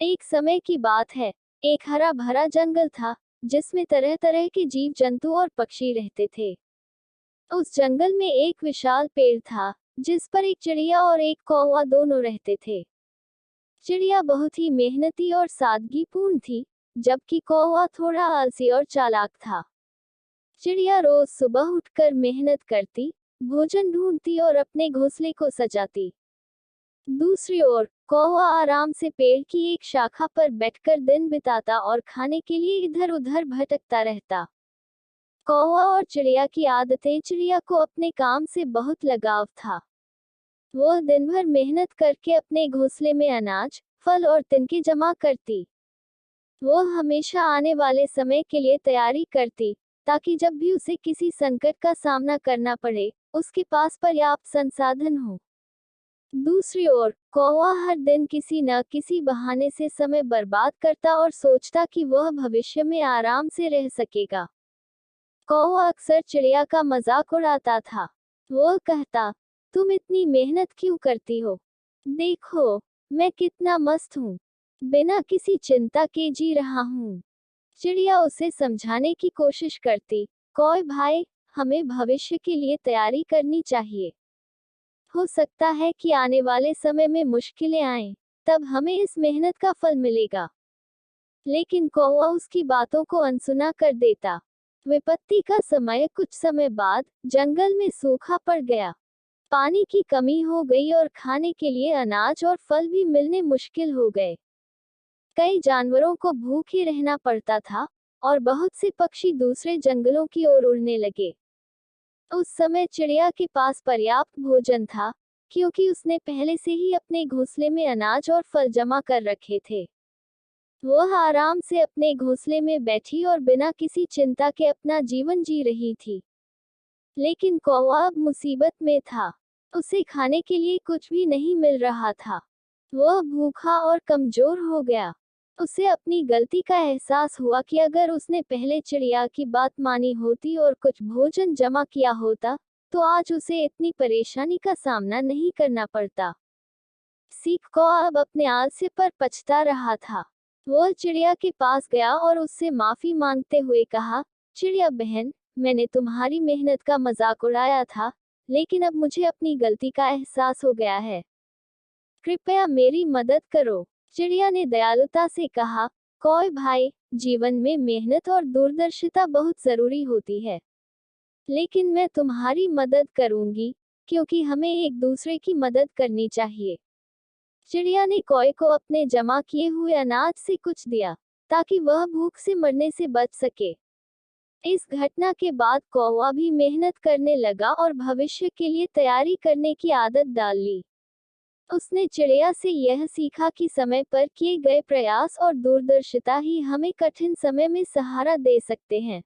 एक समय की बात है। एक हरा भरा जंगल था जिसमें तरह तरह के जीव जंतु और पक्षी रहते थे। उस जंगल में एक विशाल पेड़ था जिस पर एक चिड़िया और एक कौवा दोनों रहते थे। चिड़िया बहुत ही मेहनती और सादगीपूर्ण थी, जबकि कौवा थोड़ा आलसी और चालाक था। चिड़िया रोज सुबह उठकर मेहनत करती, भोजन ढूंढती और अपने घोंसले को सजाती। दूसरी ओर कौवा आराम से पेड़ की एक शाखा पर बैठकर दिन बिताता और खाने के लिए इधर उधर भटकता रहता। कौवा और चिड़िया की आदतें। चिड़िया को अपने काम से बहुत लगाव था। वह दिन भर मेहनत करके अपने घोंसले में अनाज, फल और तिनके जमा करती। वह हमेशा आने वाले समय के लिए तैयारी करती, ताकि जब भी उसे किसी संकट का सामना करना पड़े, उसके पास पर्याप्त संसाधन हो। दूसरी ओर कौवा हर दिन किसी न किसी बहाने से समय बर्बाद करता और सोचता कि वह भविष्य में आराम से रह सकेगा। कौवा अक्सर चिड़िया का मजाक उड़ाता था। वह कहता, तुम इतनी मेहनत क्यों करती हो? देखो, मैं कितना मस्त हूँ, बिना किसी चिंता के जी रहा हूँ। चिड़िया उसे समझाने की कोशिश करती, कौवे भाई, हमें भविष्य के लिए तैयारी करनी चाहिए। हो सकता है कि आने वाले समय में मुश्किलें आएं, तब हमें इस मेहनत का फल मिलेगा। लेकिन कौवा उसकी बातों को अनसुना कर देता। विपत्ति का समय। कुछ समय बाद जंगल में सूखा पड़ गया। पानी की कमी हो गई और खाने के लिए अनाज और फल भी मिलने मुश्किल हो गए। कई जानवरों को भूखे रहना पड़ता था और बहुत से पक्षी दूसरे जंगलों की ओर उड़ने लगे। उस समय चिड़िया के पास पर्याप्त भोजन था, क्योंकि उसने पहले से ही अपने घोंसले में अनाज और फल जमा कर रखे थे। वह आराम से अपने घोंसले में बैठी और बिना किसी चिंता के अपना जीवन जी रही थी। लेकिन कौवा अब मुसीबत में था। उसे खाने के लिए कुछ भी नहीं मिल रहा था। वह भूखा और कमजोर हो गया। उसे अपनी गलती का एहसास हुआ कि अगर उसने पहले चिड़िया की बात मानी होती और कुछ भोजन जमा किया होता, तो आज उसे इतनी परेशानी का सामना नहीं करना पड़ता। सीख कौवा अब अपने आलस्य पर पछता रहा था। वह चिड़िया के पास गया और उससे माफी मांगते हुए कहा, चिड़िया बहन, मैंने तुम्हारी मेहनत का मजाक उड़ाया था, लेकिन अब मुझे अपनी गलती का एहसास हो गया है। कृपया मेरी मदद करो। चिड़िया ने दयालुता से कहा, कौवे भाई, जीवन में मेहनत और दूरदर्शिता बहुत जरूरी होती है, लेकिन मैं तुम्हारी मदद करूंगी, क्योंकि हमें एक दूसरे की मदद करनी चाहिए। चिड़िया ने कौवे को अपने जमा किए हुए अनाज से कुछ दिया, ताकि वह भूख से मरने से बच सके। इस घटना के बाद कौवा भी मेहनत करने लगा और भविष्य के लिए तैयारी करने की आदत डाल ली। उसने चिड़िया से यह सीखा कि समय पर किए गए प्रयास और दूरदर्शिता ही हमें कठिन समय में सहारा दे सकते हैं।